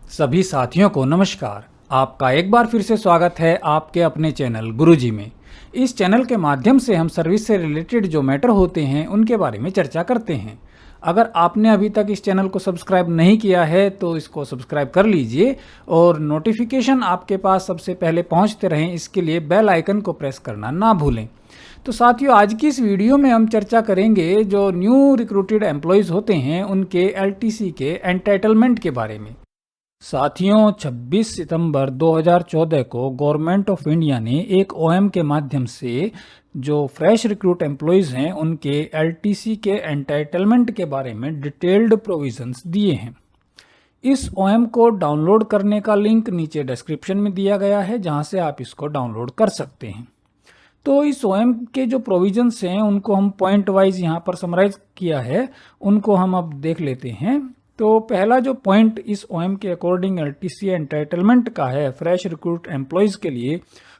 सभी साथियों को नमस्कार। आपका एक बार फिर से स्वागत है आपके अपने चैनल गुरुजी में। इस चैनल के माध्यम से हम सर्विस से रिलेटेड जो मैटर होते हैं उनके बारे में चर्चा करते हैं। अगर आपने अभी तक इस चैनल को सब्सक्राइब नहीं किया है तो इसको सब्सक्राइब कर लीजिए और नोटिफिकेशन आपके पास सबसे पहले पहुंचते रहें, इसके लिए बेल आइकन को प्रेस करना ना भूलें। तो साथियों, आज की इस वीडियो में हम चर्चा करेंगे जो न्यू रिक्रूटेड एम्प्लॉयज़ होते हैं उनके एलटीसी के एंटाइटलमेंट के बारे में। साथियों, 26 सितंबर 2014 को गवर्नमेंट ऑफ इंडिया ने एक ओएम के माध्यम से जो फ्रेश रिक्रूट एम्प्लॉयज़ हैं उनके एलटीसी के एंटाइटलमेंट के बारे में डिटेल्ड प्रोविजंस दिए हैं। इस ओएम को डाउनलोड करने का लिंक नीचे डिस्क्रिप्शन में दिया गया है, जहां से आप इसको डाउनलोड कर सकते हैं। तो इस ओएम के जो प्रोविजंस हैं उनको हम पॉइंट वाइज यहाँ पर समराइज किया है, उनको हम अब देख लेते हैं। तो पहला जो पॉइंट इस ओएम के अकॉर्डिंग एलटीसी एंटाइटलमेंट का है फ्रेश रिक्रूट एम्प्लॉयज़ के लिए,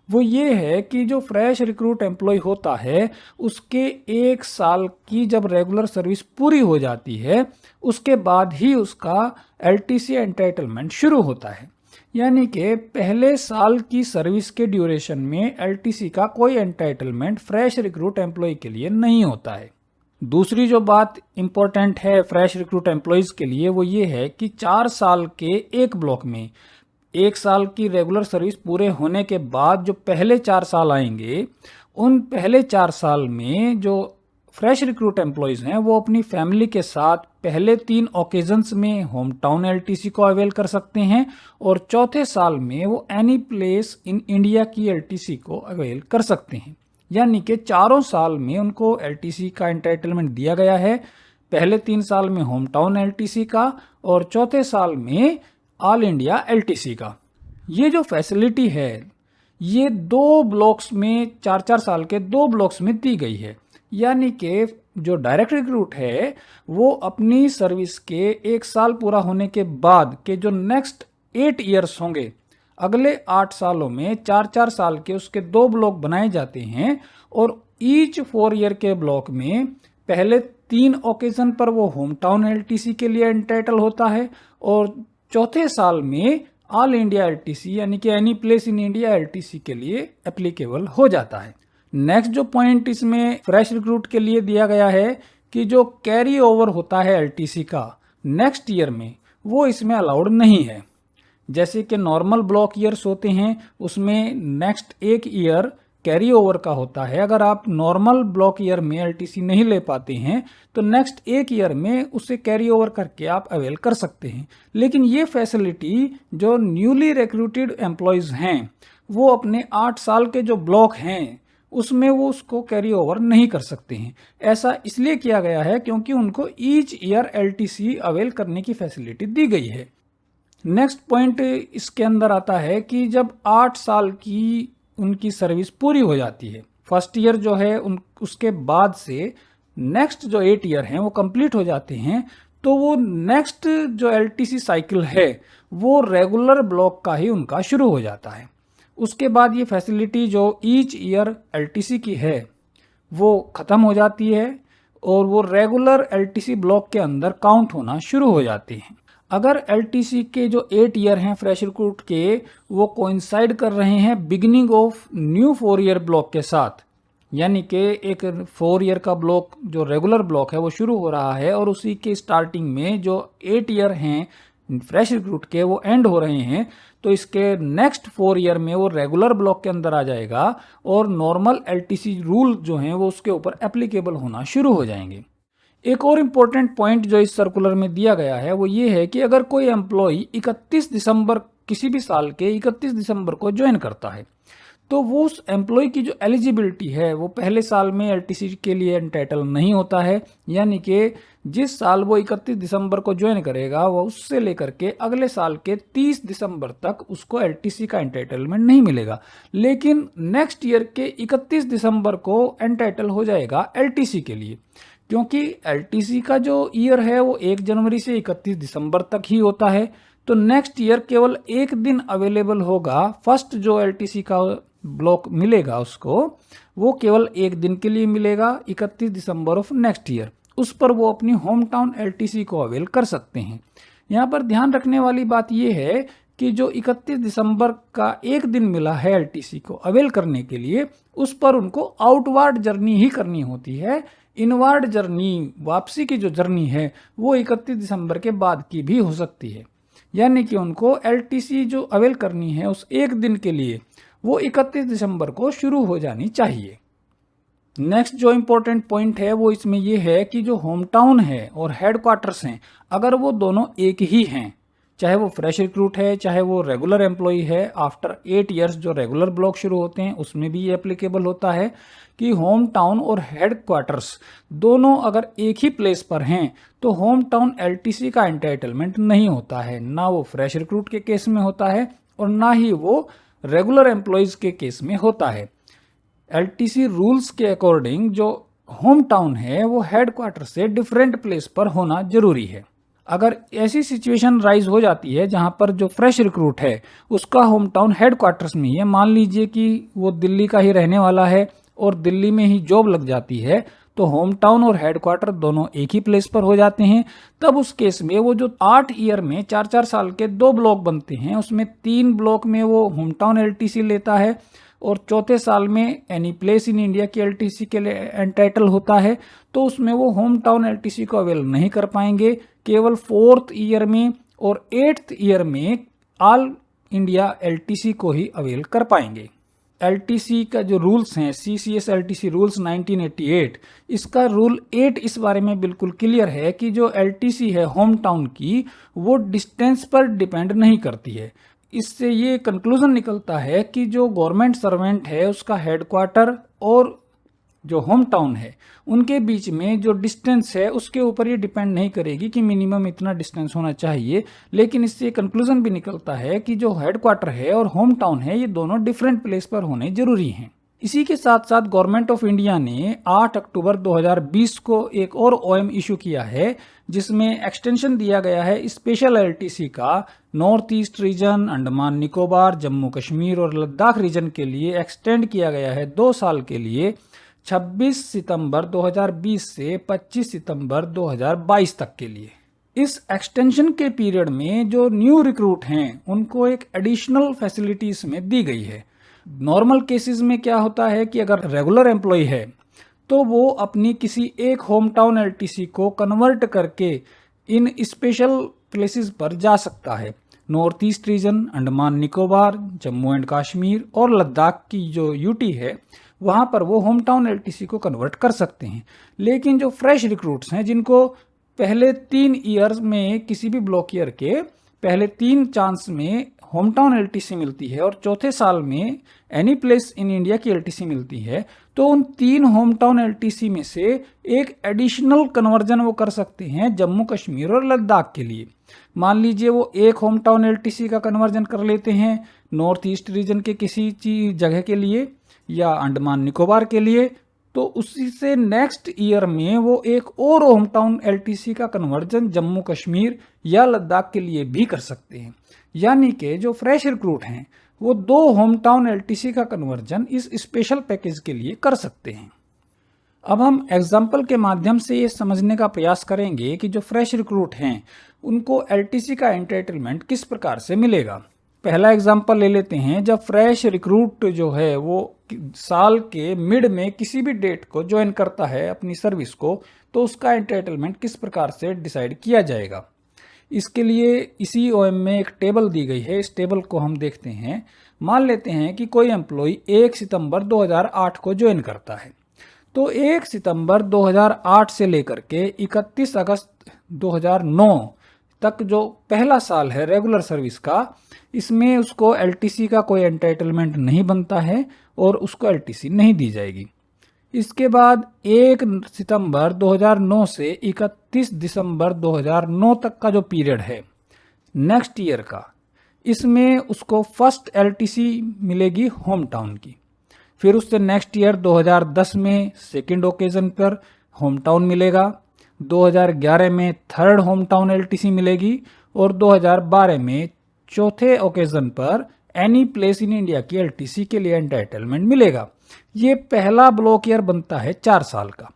वो ये है कि जो फ्रेश रिक्रूट एम्प्लॉय होता है उसके 1 साल की जब रेगुलर सर्विस पूरी हो जाती है उसके बाद ही उसका एलटीसी एंटाइटलमेंट शुरू होता है। यानी कि पहले साल की सर्विस के ड्यूरेशन में एलटीसी का कोई एंटाइटलमेंट फ्रेश रिक्रूट एम्प्लॉय के लिए नहीं होता है। दूसरी जो बात इंपॉर्टेंट है फ्रेश रिक्रूट एम्प्लॉयज़ के लिए वो ये है कि 4 साल के एक ब्लॉक में 1 साल की रेगुलर सर्विस पूरे होने के बाद जो पहले 4 साल आएंगे, उन पहले 4 साल में जो फ्रेश रिक्रूट एम्प्लॉयज़ हैं वो अपनी फैमिली के साथ पहले 3 ओकेजन्स में होम टाउन एलटीसी को अवेल कर सकते हैं और चौथे साल में वो एनी प्लेस इन इंडिया की एलटीसी को अवेल कर सकते हैं। यानी कि चारों साल में उनको एलटीसी का एंटाइटलमेंट दिया गया है। पहले 3 साल में होम टाउन एलटीसी का और चौथे साल में ऑल इंडिया एलटीसी का। ये जो फैसिलिटी है ये 2 ब्लॉक्स में 4-4 साल के 2 ब्लॉक्स में दी गई है। यानी कि जो डायरेक्ट रिक्रूट है वो अपनी सर्विस के 1 साल पूरा होने के बाद के जो नेक्स्ट 8 ईयर्स होंगे, अगले 8 सालों में 4-4 साल के उसके 2 ब्लॉक बनाए जाते हैं और ईच 4 ईयर के ब्लॉक में पहले 3 ओकेजन पर वो होम टाउन एलटीसी के लिए एंटाइटल होता है और चौथे साल में ऑल इंडिया एलटीसी यानी कि any place in India LTC के लिए एप्लीकेबल हो जाता है। नेक्स्ट जो पॉइंट इसमें फ्रेश रिक्रूट के लिए दिया गया है कि जो कैरी ओवर होता है एलटीसी का नेक्स्ट ईयर में, वो इसमें अलाउड नहीं है। जैसे कि नॉर्मल ब्लॉक ईयर्स होते हैं उसमें नेक्स्ट 1 ईयर कैरी ओवर का होता है। अगर आप नॉर्मल ब्लॉक ईयर में एलटीसी नहीं ले पाते हैं तो नेक्स्ट 1 ईयर में उसे कैरी ओवर करके आप अवेल कर सकते हैं। लेकिन ये फैसिलिटी जो न्यूली रिक्रूटेड एम्प्लॉयज़ हैं वो अपने 8 साल के जो ब्लॉक हैं उसमें वो उसको कैरी ओवर नहीं कर सकते हैं। ऐसा इसलिए किया गया है क्योंकि उनको ईच ईयर एलटीसी अवेल करने की फैसिलिटी दी गई है। नेक्स्ट पॉइंट इसके अंदर आता है कि जब 8 साल की उनकी सर्विस पूरी हो जाती है, फर्स्ट ईयर जो है उसके बाद से नेक्स्ट जो 8 ईयर हैं वो कंप्लीट हो जाते हैं, तो वो नेक्स्ट जो एलटीसी साइकिल है वो रेगुलर ब्लॉक का ही उनका शुरू हो जाता है। उसके बाद ये फैसिलिटी जो ईच ईयर एलटीसी की है वो ख़त्म हो जाती है और वो रेगुलर एलटीसी ब्लॉक के अंदर काउंट होना शुरू हो जाते हैं। अगर एलटीसी के जो 8 ईयर हैं फ्रेश रिक्रूट के वो कोइंसाइड कर रहे हैं beginning of new 4 year block के साथ, यानी कि एक 4 ईयर का ब्लॉक जो रेगुलर ब्लॉक है वो शुरू हो रहा है और उसी के स्टार्टिंग में जो 8 ईयर हैं फ्रेश रिक्रूट के वो एंड हो रहे हैं, तो इसके नेक्स्ट 4 ईयर में वो रेगुलर ब्लॉक के अंदर आ जाएगा और नॉर्मल एलटीसी रूल जो हैं वो उसके ऊपर एप्लीकेबल होना शुरू हो जाएंगे। एक और इम्पोर्टेंट पॉइंट जो इस सर्कुलर में दिया गया है वो ये है कि अगर कोई एम्प्लॉय 31 दिसंबर किसी भी साल के 31 दिसंबर को ज्वाइन करता है तो वो उस एम्प्लॉय की जो एलिजिबिलिटी है वो पहले साल में एलटीसी के लिए एंटाइटल नहीं होता है। यानी कि जिस साल वो 31 दिसंबर को ज्वाइन करेगा वो उससे लेकर के अगले साल के 30 दिसंबर तक उसको एलटीसी का एंटाइटलमेंट नहीं मिलेगा, लेकिन नेक्स्ट ईयर के 31 दिसंबर को एंटाइटल हो जाएगा एलटीसी के लिए, क्योंकि एलटीसी का जो ईयर है वो 1 जनवरी से 31 दिसंबर तक ही होता है। तो नेक्स्ट ईयर केवल 1 दिन अवेलेबल होगा। फर्स्ट जो एलटीसी का ब्लॉक मिलेगा उसको वो केवल 1 दिन के लिए मिलेगा 31 दिसंबर ऑफ नेक्स्ट ईयर। उस पर वो अपनी होम टाउन एलटीसी को अवेल कर सकते हैं। यहाँ पर ध्यान रखने वाली बात यह है कि जो 31 दिसंबर का एक दिन मिला है एलटीसी को अवेल करने के लिए, उस पर उनको आउटवर्ड जर्नी ही करनी होती है। इनवर्ड जर्नी, वापसी की जो जर्नी है, वो 31 दिसंबर के बाद की भी हो सकती है। यानी कि उनको एलटीसी जो अवेल करनी है उस एक दिन के लिए, वो 31 दिसंबर को शुरू हो जानी चाहिए। नेक्स्ट जो इम्पोर्टेंट पॉइंट है वो इसमें ये है कि जो होम टाउन है और हेडक्वार्टर्स हैं, अगर वो दोनों एक ही हैं, चाहे वो फ्रेश रिक्रूट है चाहे वो रेगुलर एम्प्लॉई है, आफ्टर 8 इयर्स जो रेगुलर ब्लॉक शुरू होते हैं उसमें भी ये एप्लीकेबल होता है कि होम टाउन और हेडक्वार्टर्स दोनों अगर एक ही प्लेस पर हैं तो होम टाउन एलटीसी का एंटाइटलमेंट नहीं होता है। ना वो फ्रेश रिक्रूट के केस में होता है और ना ही वो रेगुलर एम्प्लॉयज़ के केस में होता है। एलटीसी रूल्स के अकॉर्डिंग जो होम टाउन है वो हेडक्वार्टर से डिफरेंट प्लेस पर होना जरूरी है। अगर ऐसी सिचुएशन राइज हो जाती है जहां पर जो फ्रेश रिक्रूट है उसका होम टाउन हेडक्वार्टर्स में ही है, मान लीजिए कि वो दिल्ली का ही रहने वाला है और दिल्ली में ही जॉब लग जाती है, तो होम टाउन और हेडक्वार्टर दोनों एक ही प्लेस पर हो जाते हैं। तब उस केस में वो जो 8 ईयर में 4-4 साल के 2 ब्लॉक बनते हैं, उसमें 3 ब्लॉक में वो होम टाउन एलटीसी लेता है और चौथे साल में एनी प्लेस इन इंडिया की एलटीसी के लिए एंटाइटल होता है, तो उसमें वो होम टाउन एलटीसी को अवेल नहीं कर पाएंगे। केवल 4th ईयर में और 8th ईयर में ऑल इंडिया एलटीसी को ही अवेल कर पाएंगे। एलटीसी का जो रूल्स हैं, सीसीएस एलटीसी रूल्स 1988, इसका रूल 8 इस बारे में बिल्कुल क्लियर है कि जो एलटीसी है होम टाउन की, वो डिस्टेंस पर डिपेंड नहीं करती है। इससे ये कंक्लूजन निकलता है कि जो गवर्नमेंट सर्वेंट है उसका हेडक्वार्टर और जो होम टाउन है उनके बीच में जो डिस्टेंस है उसके ऊपर ये डिपेंड नहीं करेगी कि मिनिमम इतना डिस्टेंस होना चाहिए, लेकिन इससे कंक्लूजन भी निकलता है कि जो हेडक्वार्टर है और होम टाउन है ये दोनों डिफरेंट प्लेस पर होने जरूरी हैं। इसी के साथ साथ गवर्नमेंट ऑफ इंडिया ने 8 अक्टूबर 2020 को एक और ओएम इशू किया है जिसमें एक्सटेंशन दिया गया है स्पेशल एलटीसी का north east region, Andaman Nicobar, Jammu Kashmir और लद्दाख रीजन के लिए एक्सटेंड किया गया है 2 साल के लिए, 26 सितंबर 2020 से 25 सितंबर 2022 तक के लिए। इस एक्सटेंशन के पीरियड में जो न्यू रिक्रूट हैं उनको एक एडिशनल फैसिलिटी इसमें दी गई है। नॉर्मल केसेस में क्या होता है कि अगर रेगुलर एम्प्लॉय है तो वो अपनी किसी एक होम टाउन एलटीसी को कन्वर्ट करके इन स्पेशल प्लेसेस पर जा सकता है। North east region, Andaman Nicobar, Jammu and Kashmir और लद्दाख की जो यूटी है वहां पर वो होम टाउन एलटीसी को कन्वर्ट कर सकते हैं। लेकिन जो फ्रेश रिक्रूट्स हैं जिनको पहले 3 ईयर्स में किसी भी ब्लॉक ईयर के पहले 3 चांस में होम टाउन एलटीसी मिलती है और चौथे साल में एनी प्लेस इन इंडिया की एलटीसी मिलती है, तो उन 3 होम टाउन एलटीसी में से एक एडिशनल कन्वर्जन वो कर सकते हैं जम्मू कश्मीर और लद्दाख के लिए। मान लीजिए वो एक होम टाउन एलटीसी का कन्वर्जन कर लेते हैं नॉर्थ ईस्ट रीजन के किसी जगह के लिए या अंडमान निकोबार के लिए, तो उसी से नेक्स्ट ईयर में वो एक और होम टाउन एलटीसी का कन्वर्जन जम्मू कश्मीर या लद्दाख के लिए भी कर सकते हैं। यानी कि जो फ्रेश रिक्रूट हैं वो 2 होम टाउन एलटीसी का कन्वर्जन इस स्पेशल पैकेज के लिए कर सकते हैं। अब हम एग्जाम्पल के माध्यम से ये समझने का प्रयास करेंगे कि जो फ्रेश रिक्रूट हैं उनको एलटीसी का एंटाइटलमेंट किस प्रकार से मिलेगा। पहला एग्जाम्पल ले लेते हैं। जब फ्रेश रिक्रूट जो है वो साल के मिड में किसी भी डेट को ज्वाइन करता है अपनी सर्विस को, तो उसका एंटाइटलमेंट किस प्रकार से डिसाइड किया जाएगा। इसके लिए इसी ओएम में एक टेबल दी गई है, इस टेबल को हम देखते हैं। मान लेते हैं कि कोई एम्प्लॉय 1 सितंबर 2008 को ज्वाइन करता है, तो 1 सितंबर 2008 से लेकर के 31 अगस्त 2009 तक जो पहला साल है रेगुलर सर्विस का, इसमें उसको एलटीसी का कोई एंटाइटलमेंट नहीं बनता है और उसको एलटीसी नहीं दी जाएगी। इसके बाद 1 सितंबर 2009 से 31 दिसंबर 2009 तक का जो पीरियड है नेक्स्ट ईयर का, इसमें उसको फर्स्ट एलटीसी मिलेगी होम टाउन की। फिर उससे नेक्स्ट ईयर 2010 में सेकेंड ओकेजन पर होम टाउन मिलेगा, 2011 में थर्ड होम टाउन एलटीसी मिलेगी और 2012 में चौथे ओकेजन पर एनी प्लेस इन इंडिया की एलटीसी के लिए एंटाइटलमेंट मिलेगा। ये पहला ब्लॉक ईयर बनता है 4 साल का।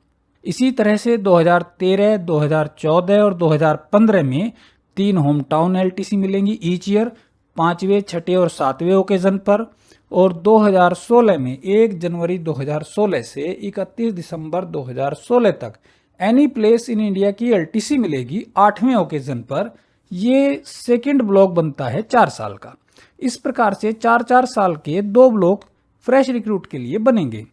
इसी तरह से 2013, 2014 और 2015 में 3 होम टाउन एलटीसी मिलेंगी ईच ईयर 5वें, 6ठे और 7वें ओकेजन पर। और 2016 में 1 जनवरी 2016 से 31 दिसंबर 2016 तक एनी प्लेस इन इंडिया की एलटीसी मिलेगी 8वें ओकेजन पर। ये सेकंड ब्लॉक बनता है 4 साल का। इस प्रकार से 4-4 साल के 2 ब्लॉक फ्रेश रिक्रूट के लिए बनेंगे।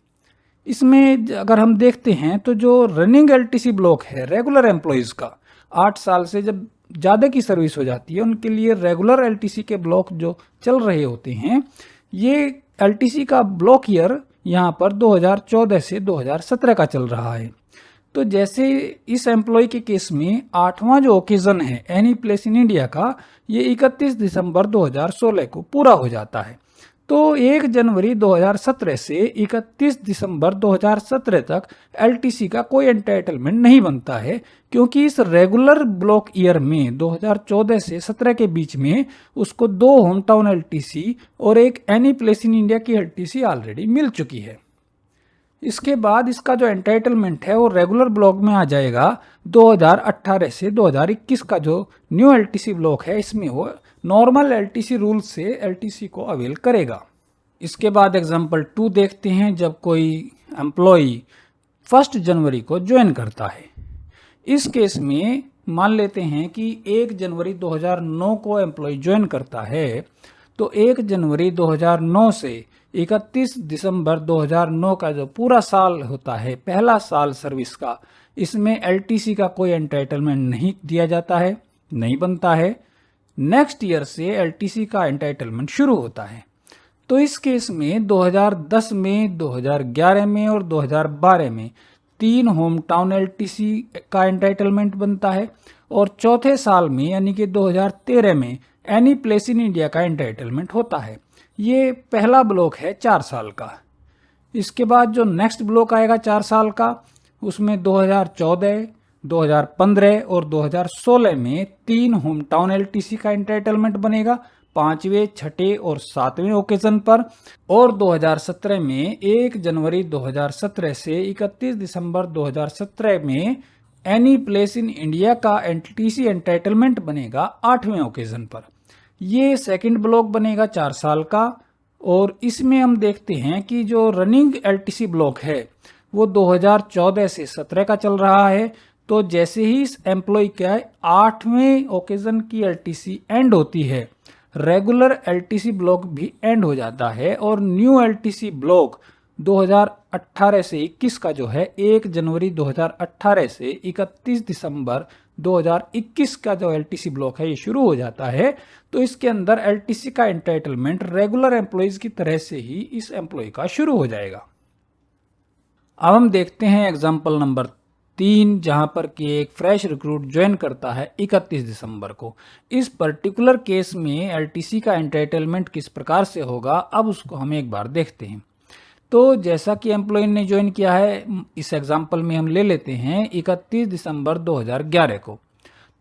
इसमें अगर हम देखते हैं तो जो रनिंग एलटीसी ब्लॉक है रेगुलर एम्प्लॉयज़ का, 8 साल से जब ज़्यादा की सर्विस हो जाती है उनके लिए रेगुलर एलटीसी के ब्लॉक जो चल रहे होते हैं, ये एलटीसी का ब्लॉक ईयर यहाँ पर 2014 से 2017 का चल रहा है। तो जैसे इस एम्प्लॉय के केस में 8वां जो ओकेजन है एनी प्लेस इन इंडिया का, ये 31 दिसंबर 2016 को पूरा हो जाता है। तो 1 जनवरी 2017 से 31 दिसंबर 2017 तक एलटीसी का कोई एंटाइटलमेंट नहीं बनता है, क्योंकि इस रेगुलर ब्लॉक ईयर में 2014 से 17 के बीच में उसको 2 होम टाउन एलटीसी और एक एनी प्लेस इन इंडिया की एलटीसी ऑलरेडी मिल चुकी है। इसके बाद इसका जो एंटाइटलमेंट है वो रेगुलर ब्लॉक में आ जाएगा 2018 से 2021 का जो न्यू एलटीसी ब्लॉक है, इसमें वो नॉर्मल एलटीसी रूल से एलटीसी को अवेल करेगा। इसके बाद एग्जांपल 2 देखते हैं। जब कोई एम्प्लॉय 1 जनवरी को ज्वाइन करता है, इस केस में मान लेते हैं कि 1 जनवरी 2009 को एम्प्लॉय ज्वाइन करता है, तो 1 जनवरी 2009 से 31 दिसंबर 2009 का जो पूरा साल होता है, पहला साल सर्विस का, इसमें एलटीसी का कोई एंटाइटलमेंट नहीं दिया जाता है, नहीं बनता है। नेक्स्ट ईयर से एलटीसी का एंटाइटलमेंट शुरू होता है। तो इस केस में 2010 में, 2011 में और 2012 में 3 होम टाउन एलटीसी का एंटाइटलमेंट बनता है और चौथे साल में यानी कि 2013 में एनी प्लेस इन इंडिया का एंटाइटलमेंट होता है। ये पहला ब्लॉक है 4 साल का। इसके बाद जो नेक्स्ट ब्लॉक आएगा 4 साल का, उसमें 2014, 2015 और 2016 में 3 होम टाउन एलटीसी का एंटाइटलमेंट बनेगा 5वें, 6ठे और 7वें ओकेजन पर। और 2017 में 1 जनवरी 2017 से 31 दिसंबर 2017 में एनी प्लेस इन इंडिया का एलटीसी एंटाइटलमेंट बनेगा 8वें ओकेजन पर। ये सेकंड ब्लॉक बनेगा 4 साल का। और इसमें हम देखते हैं कि जो रनिंग एलटीसी ब्लॉक है वो 2014 से 17 का चल रहा है। तो जैसे ही इस एम्प्लॉय का 8वें ओकेजन की एलटीसी एंड होती है, रेगुलर एलटीसी ब्लॉक भी एंड हो जाता है और न्यू एलटीसी ब्लॉक 2018 से 21 का जो है 1 जनवरी 2018 से 31 दिसंबर 2021 का जो एलटीसी ब्लॉक है ये शुरू हो जाता है। तो इसके अंदर एलटीसी का एंटाइटलमेंट रेगुलर एम्प्लॉयज की तरह से ही इस एम्प्लॉय का शुरू हो जाएगा। अब हम देखते हैं एग्जाम्पल नंबर 3, जहां पर कि एक फ्रेश रिक्रूट ज्वाइन करता है 31 दिसंबर को। इस पर्टिकुलर केस में एलटीसी का एंटाइटलमेंट किस प्रकार से होगा, अब उसको हम एक बार देखते हैं। तो जैसा कि एम्प्लॉय ने ज्वाइन किया है, इस एग्जाम्पल में हम ले लेते हैं 31 दिसंबर 2011 को।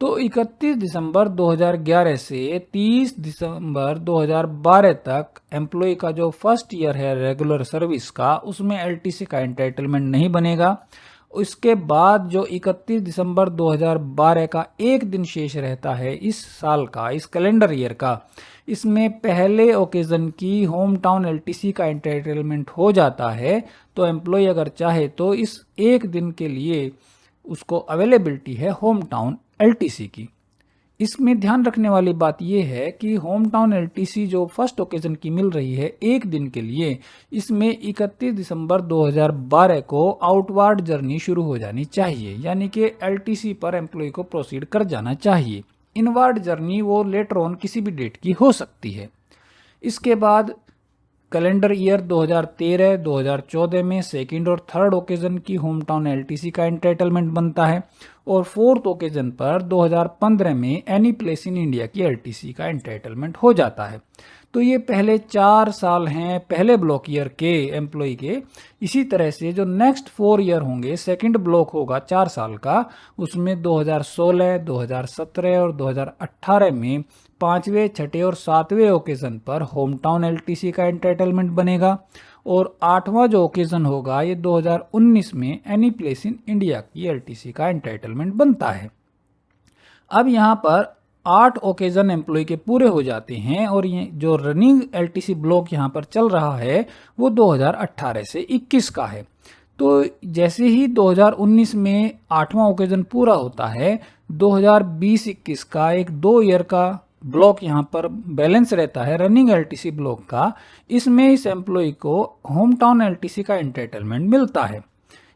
तो 31 दिसंबर 2011 से 30 दिसंबर 2012 तक एम्प्लॉय का जो फर्स्ट ईयर है रेगुलर सर्विस का, उसमें एलटीसी का एंटाइटलमेंट नहीं बनेगा। उसके बाद जो 31 दिसंबर 2012 का एक दिन शेष रहता है इस साल का, इस कैलेंडर ईयर का, इसमें पहले ओकेजन की होम टाउन एलटीसी का एंटाइटलमेंट हो जाता है। तो एम्प्लॉय अगर चाहे तो इस एक दिन के लिए उसको अवेलेबिलिटी है होम टाउन एलटीसी की। इसमें ध्यान रखने वाली बात यह है कि होम टाउन एलटीसी जो फर्स्ट ओकेजन की मिल रही है एक दिन के लिए, इसमें 31 दिसंबर 2012 को आउटवार्ड जर्नी शुरू हो जानी चाहिए, यानी कि एलटीसी पर एम्प्लॉय को प्रोसीड कर जाना चाहिए। इनवार्ड जर्नी वो लेटर ऑन किसी भी डेट की हो सकती है। इसके बाद कैलेंडर ईयर 2013-2014 में सेकंड और थर्ड ओकेजन की होम टाउन एलटीसी का एंटाइटलमेंट बनता है और फोर्थ ओकेजन पर 2015 में एनी प्लेस इन इंडिया की एलटीसी का एंटाइटलमेंट हो जाता है। तो ये पहले 4 साल हैं पहले ब्लॉक ईयर के एम्प्लॉय के। इसी तरह से जो नेक्स्ट 4 ईयर होंगे, सेकंड ब्लॉक होगा 4 साल का, उसमें 2016, 2017 और 2018 में 5वें, 6ठे और 7वें ओकेजन पर होम टाउन एलटीसी का एंटाइटलमेंट बनेगा और 8वां जो ओकेजन होगा ये 2019 में एनी प्लेस इन इंडिया की एलटीसी का एंटाइटलमेंट बनता है। अब यहाँ पर 8 ओकेजन एम्प्लॉय के पूरे हो जाते हैं और ये जो रनिंग एलटीसी ब्लॉक यहाँ पर चल रहा है वो 2018 से 21 का है। तो जैसे ही 2019 में 8वां ओकेजन पूरा होता है, 2020-21 का एक 2 ईयर का ब्लॉक यहाँ पर बैलेंस रहता है रनिंग एलटीसी ब्लॉक का। इसमें इस एम्प्लॉय को होम टाउन एलटीसी का एंटाइटलमेंट मिलता है।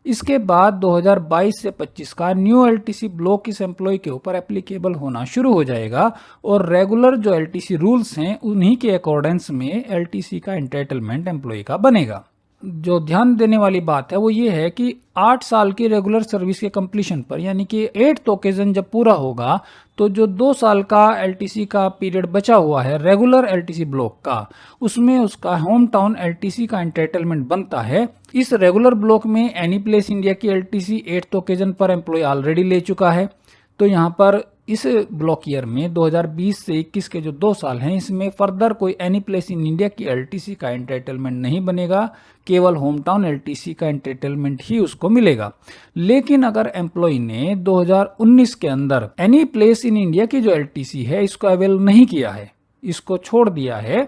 इसके बाद 2022 से 25 का न्यू एलटीसी ब्लॉक इस एम्प्लॉय के ऊपर एप्लीकेबल होना शुरू हो जाएगा और रेगुलर जो एलटीसी रूल्स हैं उन्हीं के अकॉर्डेंस में एलटीसी का एंटाइटलमेंट एम्प्लॉय का बनेगा। जो ध्यान देने वाली बात है वो ये है कि 8 साल की रेगुलर सर्विस के कंप्लीशन पर, यानी कि 8th ओकेजन जब पूरा होगा तो जो 2 साल का एलटीसी का पीरियड बचा हुआ है रेगुलर एलटीसी ब्लॉक का, उसमें उसका होम टाउन एलटीसी का एंटाइटलमेंट बनता है। इस रेगुलर ब्लॉक में एनी प्लेस इंडिया की एलटीसी 8th ओकेजन पर एम्प्लॉय ऑलरेडी ले चुका है। तो यहाँ पर इस ब्लॉक ईयर में 2020 से 21 के जो 2 साल हैं इसमें फर्दर कोई एनी प्लेस इन इंडिया की एलटीसी का एंटाइटलमेंट नहीं बनेगा, केवल होम टाउन एलटीसी का एंटाइटलमेंट ही उसको मिलेगा। लेकिन अगर एम्प्लॉय ने 2019 के अंदर एनी प्लेस इन इंडिया की जो एलटीसी है इसको अवेल नहीं किया है, इसको छोड़ दिया है,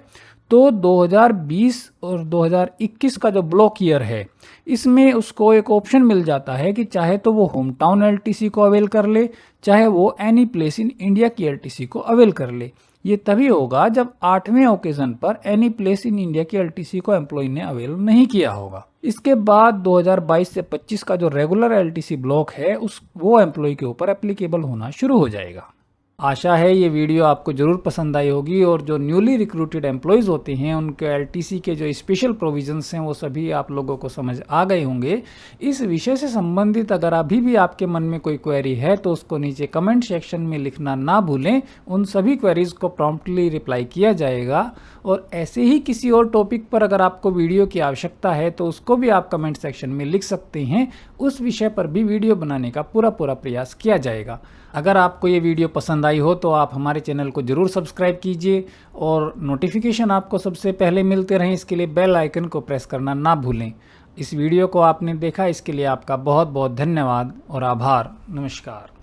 तो 2020 और 2021 का जो ब्लॉक ईयर है इसमें उसको एक ऑप्शन मिल जाता है कि चाहे तो वो होम टाउन एलटीसी को अवेल कर ले, चाहे वो एनी प्लेस इन इंडिया की एलटीसी को अवेल कर ले। ये तभी होगा जब 8वें ओकेजन पर एनी प्लेस इन इंडिया की एलटीसी को एम्प्लॉय ने अवेल नहीं किया होगा। इसके बाद 2022 से 25 का जो रेगुलर एलटीसी ब्लॉक है वो एम्प्लॉय के ऊपर एप्लीकेबल होना शुरू हो जाएगा। आशा है ये वीडियो आपको ज़रूर पसंद आई होगी और जो न्यूली रिक्रूटेड एम्प्लॉयज़ होते हैं उनके एलटीसी के जो स्पेशल प्रोविजंस हैं वो सभी आप लोगों को समझ आ गए होंगे। इस विषय से संबंधित अगर अभी भी आपके मन में कोई क्वेरी है तो उसको नीचे कमेंट सेक्शन में लिखना ना भूलें। उन सभी क्वेरीज़ को प्रॉम्प्टली रिप्लाई किया जाएगा और ऐसे ही किसी और टॉपिक पर अगर आपको वीडियो की आवश्यकता है तो उसको भी आप कमेंट सेक्शन में लिख सकते हैं। उस विषय पर भी वीडियो बनाने का पूरा प्रयास किया जाएगा। अगर आपको ये वीडियो पसंद आई हो तो आप हमारे चैनल को ज़रूर सब्सक्राइब कीजिए और नोटिफिकेशन आपको सबसे पहले मिलते रहें इसके लिए बेल आइकन को प्रेस करना ना भूलें। इस वीडियो को आपने देखा इसके लिए आपका बहुत बहुत धन्यवाद और आभार। नमस्कार।